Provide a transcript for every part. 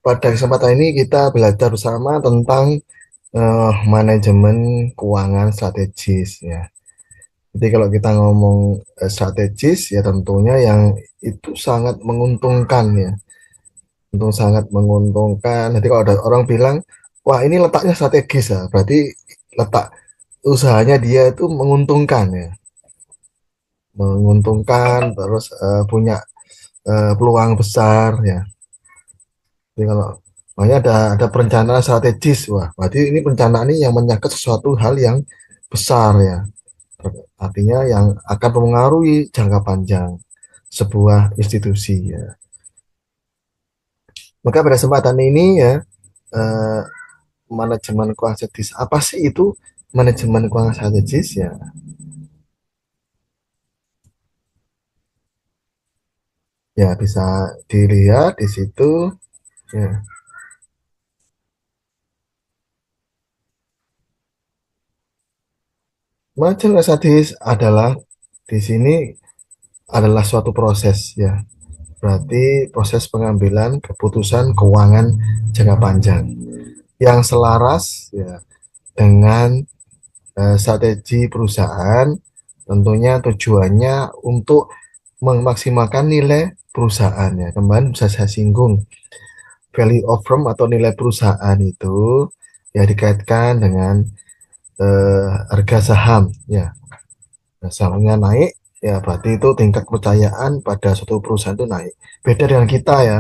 pada kesempatan ini kita belajar bersama tentang manajemen keuangan strategis ya. Jadi kalau kita ngomong strategis ya tentunya yang itu sangat menguntungkan ya. Tentu sangat menguntungkan. Jadi kalau ada orang bilang, wah ini letaknya strategis ya, berarti letak usahanya dia itu menguntungkan ya. Menguntungkan terus punya peluang besar ya. Jadi kalau makanya ada perencanaan strategis, wah, berarti ini perencanaan ini yang menyangkut sesuatu hal yang besar ya. Artinya yang akan mempengaruhi jangka panjang sebuah institusi ya. Maka pada kesempatan ini ya, eh, manajemen keuangan strategis apa sih itu manajemen keuangan strategis ya? Ya bisa dilihat di situ ya. Manajemen strategis adalah di sini adalah suatu proses ya. Berarti proses pengambilan keputusan keuangan jangka panjang yang selaras ya dengan strategi perusahaan. Tentunya tujuannya untuk memaksimalkan nilai perusahaan ya. Kemarin bisa saya singgung value of firm atau nilai perusahaan itu ya dikaitkan dengan harga saham ya. Nah, sahamnya naik ya berarti itu tingkat kepercayaan pada suatu perusahaan itu naik. Beda dengan kita ya.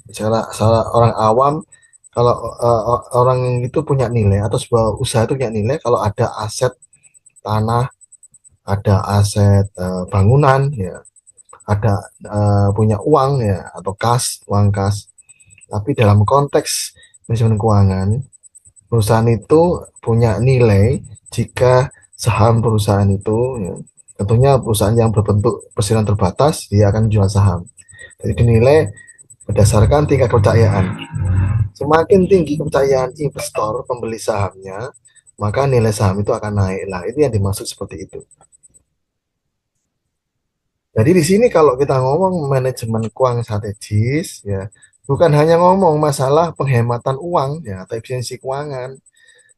Salah orang awam kalau orang itu punya nilai atau sebuah usaha itu punya nilai kalau ada aset tanah, ada aset bangunan ya, ada punya uang ya atau kas, uang kas. Tapi dalam konteks manajemen keuangan, perusahaan itu punya nilai jika saham perusahaan itu ya, tentunya perusahaan yang berbentuk perseroan terbatas dia akan jual saham. Jadi dinilai berdasarkan tingkat kepercayaan. Semakin tinggi kepercayaan investor pembeli sahamnya, maka nilai saham itu akan naik. Lah, itu yang dimaksud seperti itu. Jadi di sini kalau kita ngomong manajemen keuangan strategis, ya bukan hanya ngomong masalah penghematan uang ya atau efisiensi keuangan,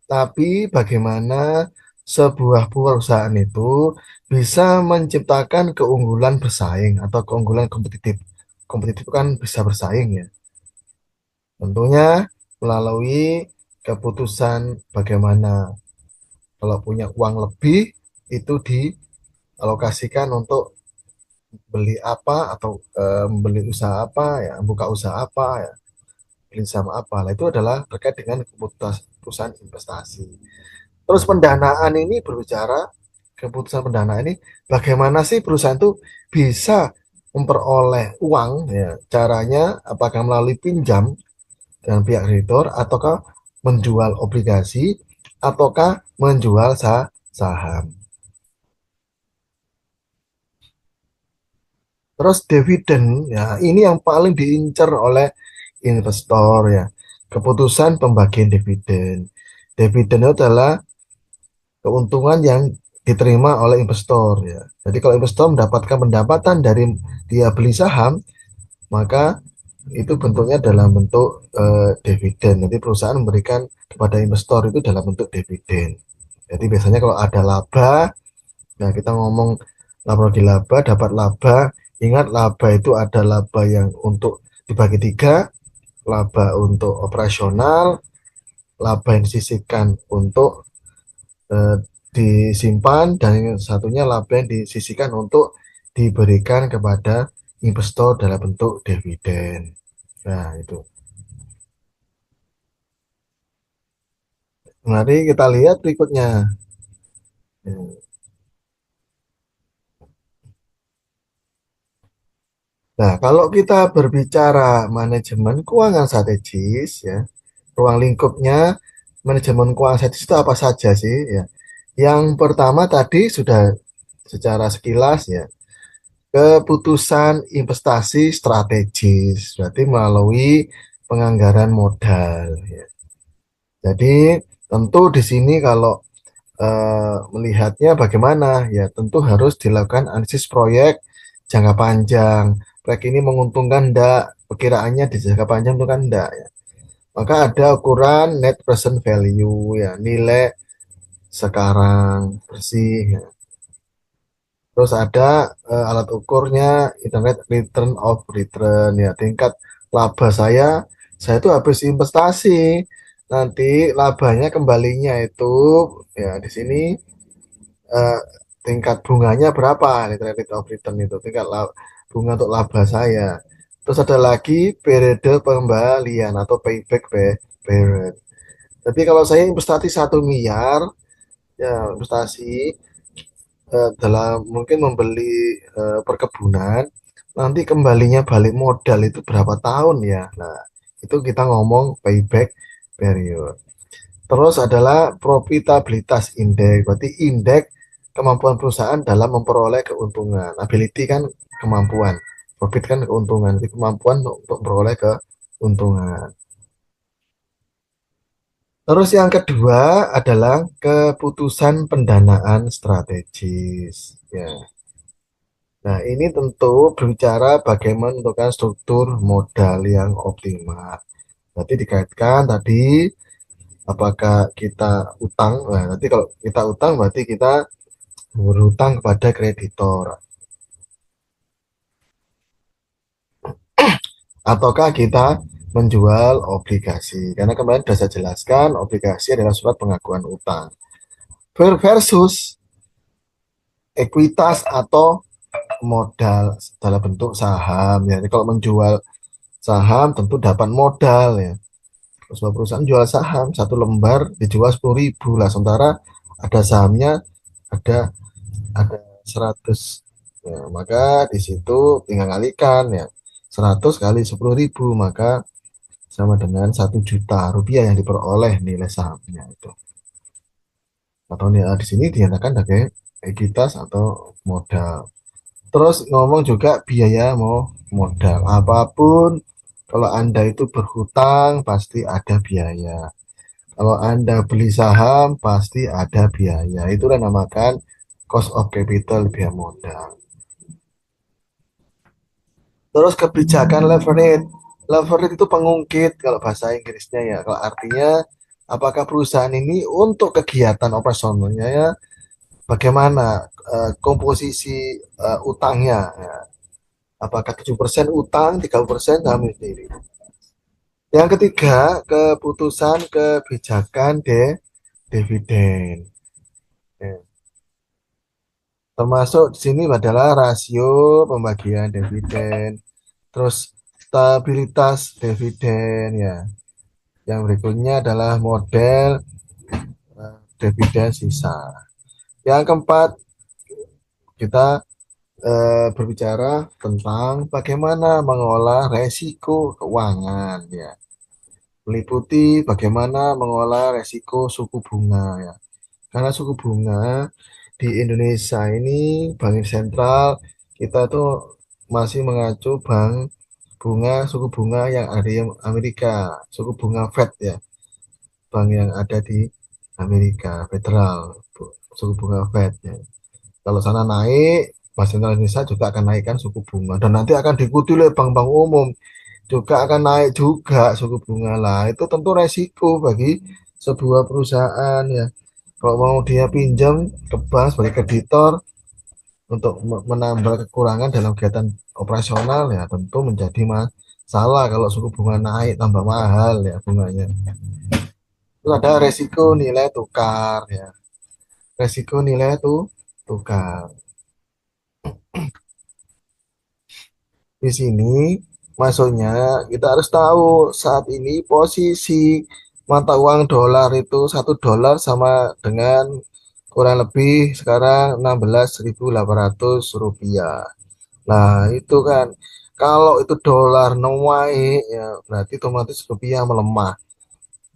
tapi bagaimana sebuah perusahaan itu bisa menciptakan keunggulan bersaing atau keunggulan kompetitif. Kompetitif kan bisa bersaing ya. Tentunya melalui keputusan bagaimana kalau punya uang lebih itu dialokasikan untuk beli apa atau membeli usaha apa ya, buka usaha apa ya, beli sama apa. Nah, itu adalah terkait dengan keputusan investasi. Terus pendanaan ini berbicara keputusan pendanaan ini bagaimana sih perusahaan itu bisa memperoleh uang ya, caranya apakah melalui pinjam dengan pihak kreditor ataukah menjual obligasi ataukah menjual saham. Terus dividen ya ini yang paling diincar oleh investor ya. Keputusan pembagian dividen. Dividen itu adalah keuntungan yang diterima oleh investor ya. Jadi kalau investor mendapatkan pendapatan dari dia beli saham, maka itu bentuknya dalam bentuk dividen. Jadi perusahaan memberikan kepada investor itu dalam bentuk dividen. Jadi biasanya kalau ada laba, nah kita ngomong laba di laba, dapat laba. Ingat laba itu ada laba yang untuk dibagi tiga, laba untuk operasional, laba yang disisihkan untuk eh, disimpan, dan yang satunya laba yang disisihkan untuk diberikan kepada investor dalam bentuk dividen. Nah, itu. Mari kita lihat berikutnya. Nah, kalau kita berbicara manajemen keuangan strategis, ya, ruang lingkupnya manajemen keuangan strategis itu apa saja sih? Ya, yang pertama tadi sudah secara sekilas ya, keputusan investasi strategis, berarti melalui penganggaran modal. Ya. Jadi tentu di sini kalau melihatnya bagaimana ya tentu harus dilakukan analisis proyek jangka panjang. Proyek ini menguntungkan enggak? perkiraannya di jangka panjang itu kan enggak ya. Maka ada ukuran net present value ya, nilai sekarang bersih ya. Terus ada alat ukurnya internet return of return ya, tingkat laba saya itu habis investasi. Nanti labanya kembalinya itu ya di sini eh, tingkat bunganya berapa, internet rate of return itu tingkat bunga untuk laba saya. Terus ada lagi periode pengembalian atau payback period. Jadi kalau saya investasi 1 miliar ya, investasi dalam mungkin membeli perkebunan, nanti kembalinya balik modal itu berapa tahun ya. Nah, itu kita ngomong payback period. Terus adalah profitabilitas indeks, berarti indeks kemampuan perusahaan dalam memperoleh keuntungan. Ability kan kemampuan, profit kan keuntungan, jadi kemampuan untuk memperoleh keuntungan. Terus yang kedua adalah keputusan pendanaan strategis. Ya. Nah, ini tentu berbicara bagaimana menentukan struktur modal yang optimal. Berarti dikaitkan tadi apakah kita utang. Nah, nanti kalau kita utang berarti kita berhutang kepada kreditor, ataukah kita menjual obligasi. Karena kemarin sudah saya jelaskan, obligasi adalah surat pengakuan utang. Versus ekuitas atau modal dalam bentuk saham. Ya. Jadi kalau menjual saham tentu dapat modal ya. Sebuah perusahaan jual saham, satu lembar dijual 10.000 lah. Sementara ada sahamnya ada 100. Ya, maka di situ tinggal kalikan ya. 100 kali 10.000 maka sama dengan 1 juta rupiah yang diperoleh nilai sahamnya itu. Atau di sini dinyatakan sebagai ekuitas atau modal. Terus ngomong juga biaya mau modal. Apapun kalau Anda itu berhutang pasti ada biaya. Kalau Anda beli saham pasti ada biaya. Itulah namakan cost of capital, biaya modal. Terus kebijakan leverage. Leverage itu pengungkit kalau bahasa Inggrisnya ya. Kalau artinya apakah perusahaan ini untuk kegiatan operasionalnya ya, bagaimana komposisi utangnya ya. Apakah 7% utang, 30% saham sendiri. Yang ketiga, keputusan kebijakan dividen. Ya. Termasuk di sini adalah rasio pembagian dividen, terus stabilitas dividen ya. Yang berikutnya adalah model dividen sisa. Yang keempat, kita berbicara tentang bagaimana mengolah resiko keuangan ya. Meliputi bagaimana mengolah resiko suku bunga ya. Karena suku bunga di Indonesia ini Bank Sentral kita tuh masih mengacu bunga suku bunga yang ada di Amerika, suku bunga Fed ya, bank yang ada di Amerika Federal, suku bunga Fed ya. Kalau sana naik, Bank Sentral Indonesia juga akan naikkan suku bunga dan nanti akan diikuti oleh bank-bank umum juga akan naik juga suku bunga lah. Itu tentu resiko bagi sebuah perusahaan ya. Kalau mau dia pinjam ke bank sebagai kreditor untuk menambah kekurangan dalam kegiatan operasional ya tentu menjadi masalah kalau suku bunga naik tambah mahal ya bunganya. Terus ada resiko nilai tukar ya. Resiko nilai tukar. Di sini maksudnya kita harus tahu saat ini posisi mata uang dolar itu 1 dolar sama dengan kurang lebih sekarang 16.800 rupiah. Nah itu kan kalau itu dolar naik ya berarti otomatis rupiah melemah.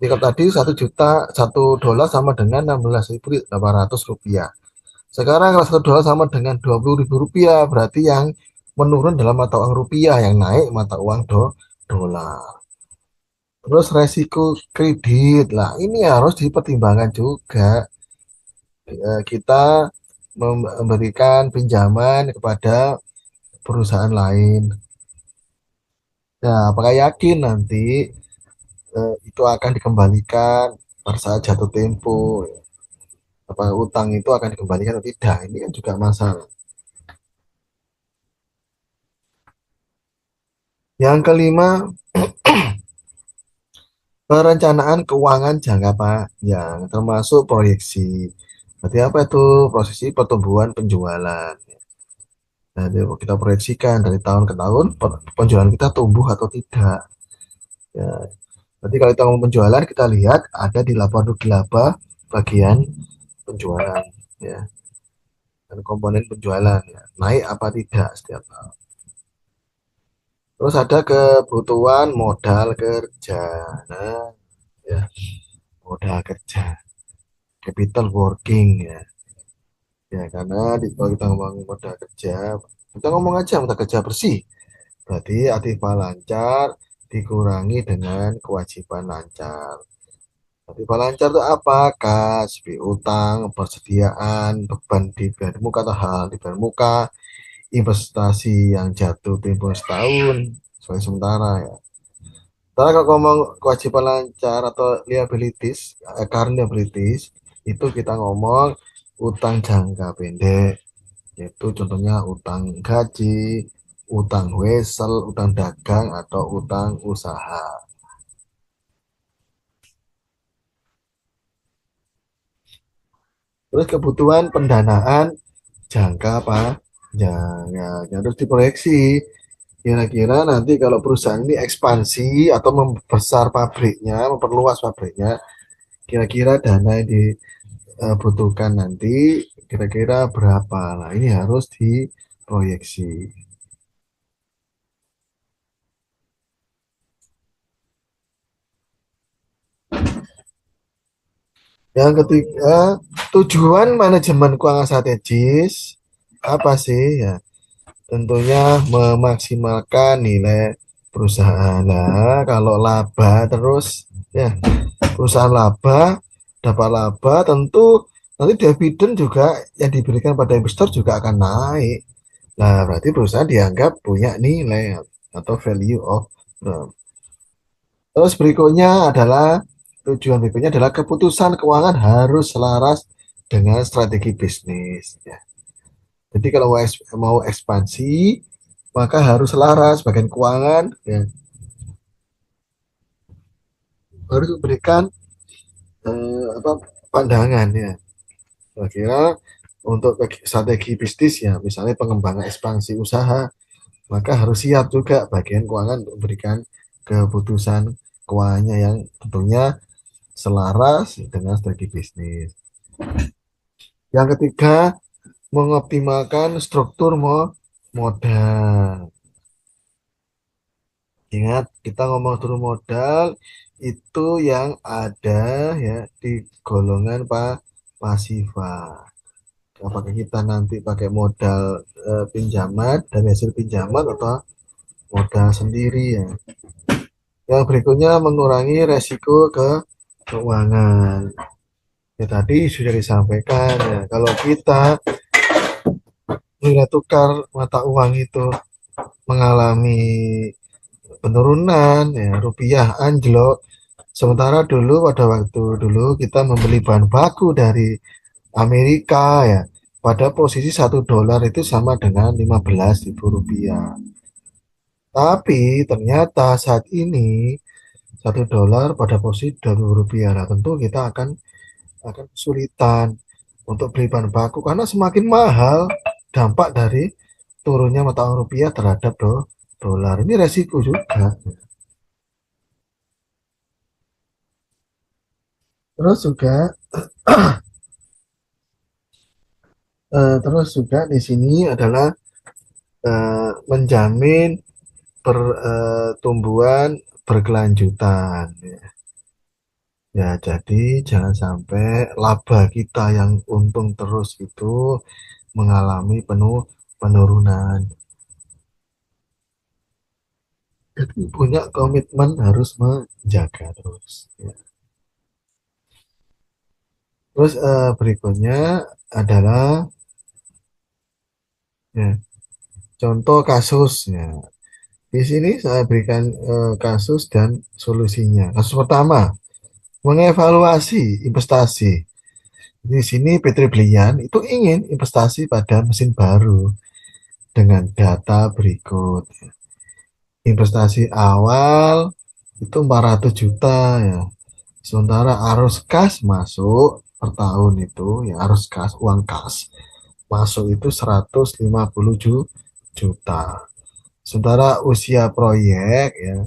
Jika tadi 1 juta 1 dolar sama dengan 16.800 rupiah. Sekarang kalau 1 dolar sama dengan 20.000 rupiah, berarti yang menurun dalam mata uang rupiah, yang naik mata uang dolar. Terus resiko kredit, lah ini harus dipertimbangkan juga. Kita memberikan pinjaman kepada perusahaan lain. Nah, apakah yakin nanti itu akan dikembalikan pada saat jatuh tempo? Apa utang itu akan dikembalikan atau tidak? Ini kan juga masalah. Yang kelima, perencanaan keuangan jangka panjang, termasuk proyeksi. Berarti apa itu? Prosesi pertumbuhan penjualan. Nah, kita proyeksikan dari tahun ke tahun penjualan kita tumbuh atau tidak. Ya, berarti kalau kita ngomong penjualan, kita lihat ada di laba bagian penjualan. Ya, dan komponen penjualan. Ya, naik apa tidak setiap tahun. Terus ada kebutuhan modal kerja. Nah, ya, modal kerja, capital working ya. Ya, karena kalau kita ngomong modal kerja, kita ngomong aja modal kerja bersih. Berarti aktiva lancar dikurangi dengan kewajiban lancar. Aktiva lancar itu apa? Kas, utang, persediaan, beban di bidang muka atau hal di bidang muka, investasi yang jatuh tempo setahun sebagai sementara ya. Karena kalau ngomong kewajiban lancar atau liabilities, current liabilities, itu kita ngomong utang jangka pendek, yaitu contohnya utang gaji, utang wesel, utang dagang, atau utang usaha. Terus kebutuhan pendanaan jangka panjang ya, yang harus diproyeksi. Kira-kira nanti kalau perusahaan ini ekspansi atau membesar pabriknya, memperluas pabriknya, kira-kira dana yang dibutuhkan nanti kira-kira berapa? Nah, ini harus diproyeksi. Yang ketiga, tujuan manajemen keuangan strategis apa sih? Ya, tentunya memaksimalkan nilai perusahaan. Nah, kalau laba terus, ya perusahaan laba, dapat laba, tentu nanti dividen juga yang diberikan pada investor juga akan naik. Nah, berarti perusahaan dianggap punya nilai atau value of firm. Terus berikutnya adalah tujuan berikutnya adalah keputusan keuangan harus selaras dengan strategi bisnis. Ya. Jadi kalau mau ekspansi, maka harus selaras bagian keuangan ya, harus memberikan apa pandangan ya. Kira-kira untuk strategi bisnis ya, misalnya pengembangan ekspansi usaha, maka harus siap juga bagian keuangan untuk memberikan keputusan keuangannya yang tentunya selaras dengan strategi bisnis. Yang ketiga, mengoptimalkan struktur modal. Ingat, kita ngomong struktur modal itu yang ada ya di golongan pasiva. Apakah kita nanti pakai modal pinjaman dari hasil pinjaman atau modal sendiri ya. Yang berikutnya mengurangi resiko keuangan. Ya tadi sudah disampaikan ya, kalau kita nilai tukar mata uang itu mengalami penurunan ya, rupiah anjlok. Sementara dulu pada waktu dulu kita membeli bahan baku dari Amerika ya, pada posisi 1 dolar itu sama dengan 15.000 rupiah. Tapi ternyata saat ini 1 dolar pada posisi 20 rupiah. Nah, tentu kita akan kesulitan untuk beli bahan baku karena semakin mahal dampak dari turunnya mata uang rupiah terhadap dolar. Ini resiko juga. Terus juga di sini adalah menjamin pertumbuhan berkelanjutan. Ya, jadi jangan sampai laba kita yang untung terus itu mengalami penurunan. Jadi punya komitmen harus menjaga terus. Ya. Terus berikutnya adalah ya, contoh kasusnya. Di sini saya berikan kasus dan solusinya. Kasus pertama, mengevaluasi investasi. Di sini PT Briliant itu ingin investasi pada mesin baru dengan data berikut. Investasi awal itu 400 juta ya. Sementara arus kas masuk per tahun itu ya, arus kas uang kas masuk itu 150 juta. Sementara usia proyek ya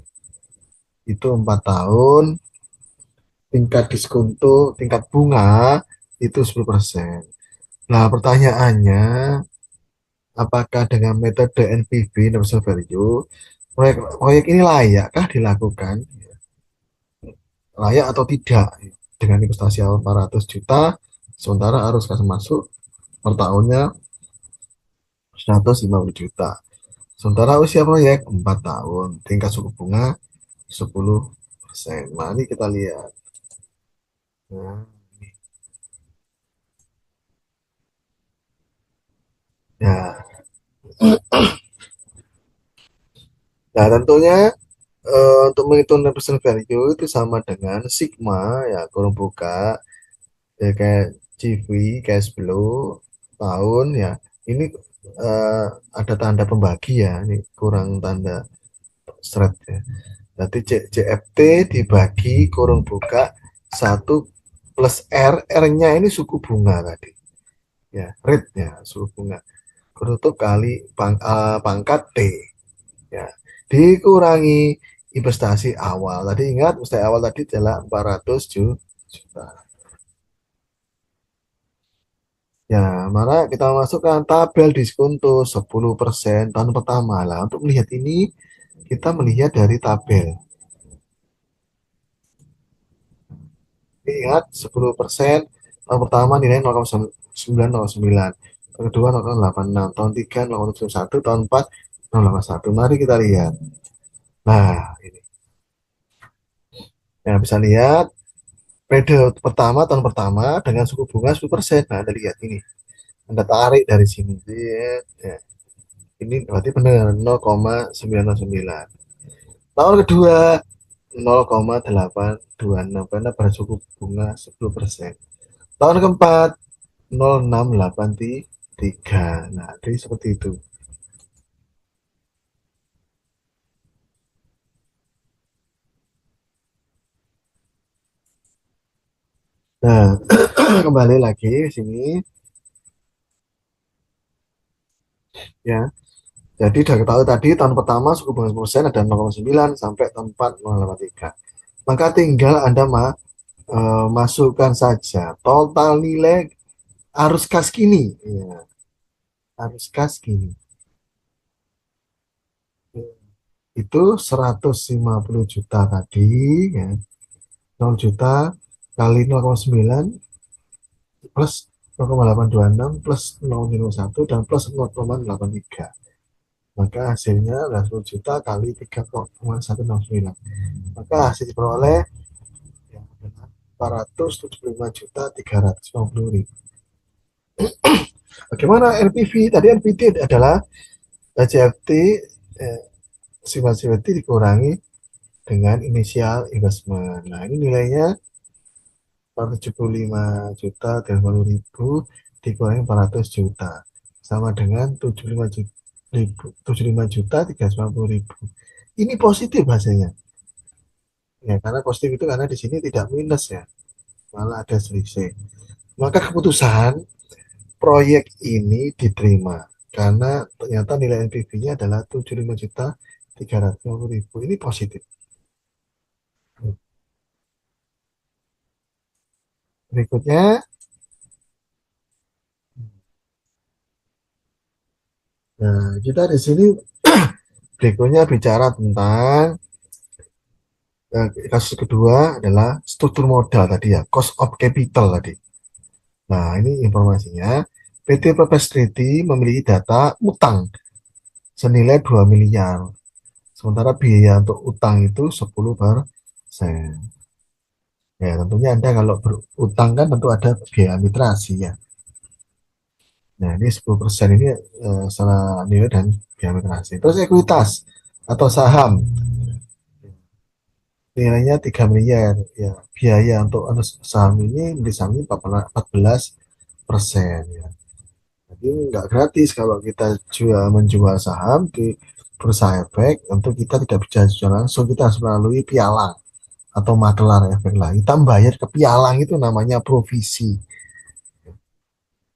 itu 4 tahun, tingkat diskonto, tingkat bunga itu 10%. Nah, pertanyaannya, apakah dengan metode NPV, Net Present Value, proyek ini layakkah dilakukan? Layak atau tidak? Dengan investasi awal 400 juta, sementara arus kas masuk per tahunnya 150 juta. Sementara usia proyek 4 tahun, tingkat suku bunga 10%. Mari kita lihat. Nah, ya, nah tentunya untuk menghitung net present value itu sama dengan sigma ya kurung buka ya kayak CV cash flow tahun ya ini eh, ada tanda pembagi ya ini kurang tanda seret ya. Nanti CFT dibagi kurung buka 1 plus R-nya ini suku bunga tadi ya, rate ya suku bunga kerutuk kali pangkat T ya, dikurangi investasi awal. Tadi ingat investasi awal tadi adalah 400 juta. Ya, mana kita masukkan tabel diskonto 10% tahun pertama. Lah, untuk melihat ini kita melihat dari tabel. Ingat 10% tahun pertama nilai 0,909, tahun kedua 0,86, tahun 3 0,71, tahun 4 0,81. Mari kita lihat. Nah, ini. Ya, bisa lihat periode pertama tahun pertama dengan suku bunga 10%. Nah, Anda lihat ini. Anda tarik dari sini. Ya, ini berarti benar 0,909. Tahun kedua 0,826 karena pada suku bunga 10%. Tahun keempat 0,683. Nah, jadi seperti itu. Nah, kembali lagi ke sini ya. Jadi sudah ketahui tadi tahun pertama suku bunga 10% ada 0,9 sampai tahun 4 0,83. Maka tinggal Anda masukkan saja total nilai arus kas kini. Ya, arus kas kini. Itu 150 juta tadi ya. 0 juta kali 0,9 plus 0,826 plus 0,01 dan plus 0,83. Maka hasilnya adalah 10 juta kali 3,169. Maka hasil diperoleh yang adalah 475 juta 350 ribu. Bagaimana NPV? Tadi NPV adalah CFT sifat CFT dikurangi dengan inisial investment. Nah, ini nilainya 475 juta 30 ribu dikurangi 400 juta sama dengan 75 juta, 75 juta 390 ribu. Ini positif hasilnya. Ya, karena positif itu karena di sini tidak minus ya, malah ada selisih. Maka keputusan proyek ini diterima karena ternyata nilai NPV-nya adalah 75 juta 350 ribu. Ini positif. Berikutnya, nah kita di sini berikutnya bicara tentang kasus kedua adalah struktur modal tadi ya, cost of capital tadi. Nah, ini informasinya. PT Propestiti memiliki data utang senilai 2 miliar. Sementara biaya untuk utang itu 10%. Ya, tentunya Anda kalau berutang kan tentu ada biaya administrasi ya. Nah, ini 10% ini salah nilai dan biaya administrasi. Terus ekuitas. atau saham nilainya 3 miliar ya, biaya untuk saham ini beli saham ini 14% ya. Jadi nggak gratis kalau kita menjual saham di bursa efek, tentu kita tidak bisa jual langsung, kita harus melalui pialang atau makelar efek lah. Kita bayar ke pialang itu namanya provisi.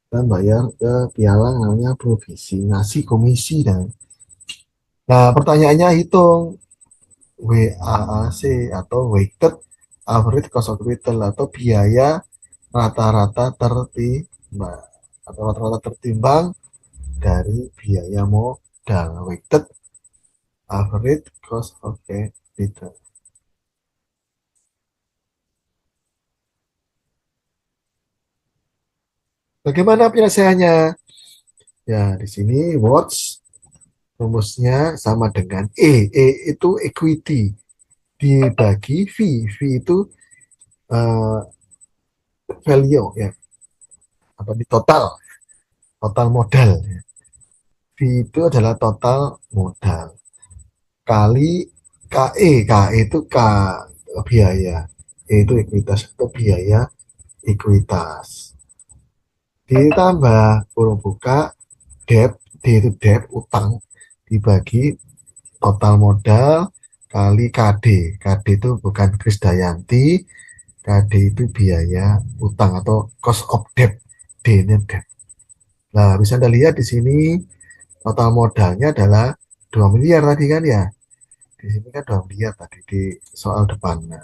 Kita bayar ke pialang namanya provisi, ngasih komisi dan. Nah, pertanyaannya hitung WAAC atau weighted average cost of capital atau biaya rata-rata tertimbang atau rata-rata tertimbang dari biaya modal, weighted average cost of capital. Bagaimana penyelesaiannya? Ya, di sini watch rumusnya sama dengan E itu equity dibagi V. V itu uh, value ya, apa di total, total modal. V itu adalah total modal kali KE. KE itu biaya. E itu ekuitas atau biaya ekuitas. Ditambah kurung buka debt, D itu debt, utang, dibagi total modal kali KD. KD itu bukan Krisdayanti, KD itu biaya utang atau cost of debt. D-nya debt. Nah, bisa Anda lihat di sini total modalnya adalah 2 miliar tadi kan ya. Di sini kan 2 miliar tadi di soal depannya.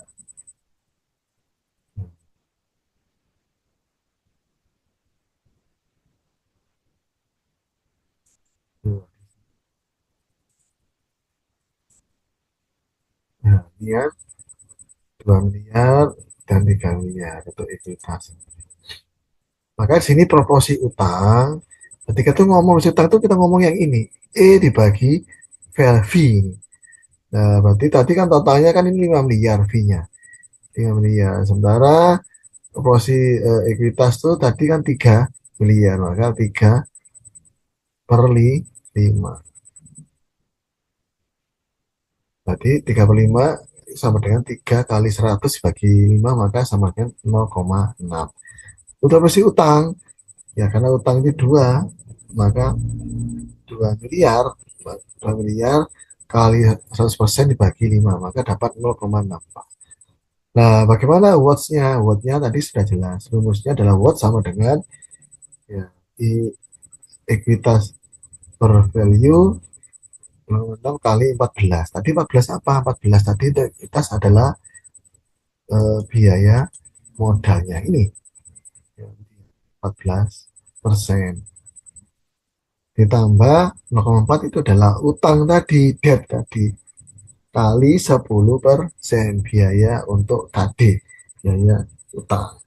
Nah, ini ya 2 miliar dan 3 miliar untuk ekuitas. Maka di sini proporsi utang, ketika itu ngomong utang itu kita ngomong yang ini, E dibagi V ini. Nah, berarti tadi kan totalnya kan ini 5 miliar V-nya. 5 miliar. Sementara proporsi ekuitas itu tadi kan 3 miliar. Maka 3 per 5. Berarti 3 per 5 sama dengan 3 kali 100 bagi 5 maka sama dengan 0,6. Udah bersih utang. Ya karena utang ini 2 maka 2 miliar 2 miliar kali 100% dibagi 5 maka dapat 0,6. Nah, bagaimana watts-nya? Watt-nya tadi sudah jelas. Rumusnya adalah watt sama dengan ya, I, ekuitas per value 6 kali 14. Tadi 14 apa? 14 tadi ekuitas adalah biaya modalnya ini. 14%. Ditambah 0,4 itu adalah utang tadi, debt tadi. Kali 10% biaya untuk KD, biaya utang.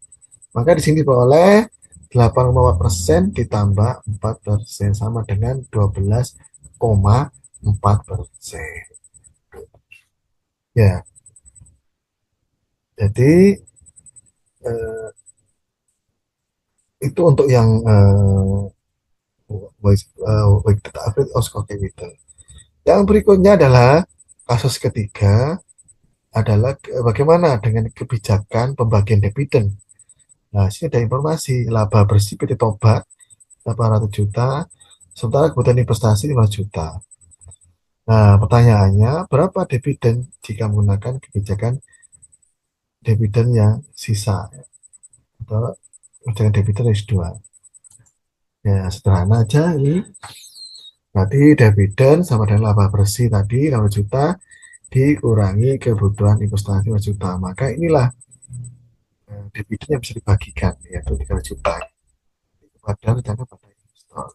Maka di sini boleh 8,4% ditambah 4% sama dengan 12,4%. Ya, jadi eh, itu untuk yang weighted average of capital. Yang berikutnya adalah kasus ketiga adalah bagaimana dengan kebijakan pembagian dividen. Nah, sini ada informasi laba bersih PT Toba 800 juta, sementara kebutuhan investasi 5 juta. Nah, pertanyaannya, berapa dividen jika menggunakan kebijakan dividen yang sisa atau kebijakan dividen residual? Ya, sederhana aja ini. Berarti dividen sama dengan laba bersih tadi 8 juta dikurangi kebutuhan investasi 5 juta. Maka inilah dividen yang bisa dibagikan, yaitu 3 juta kepada rencana pada investor.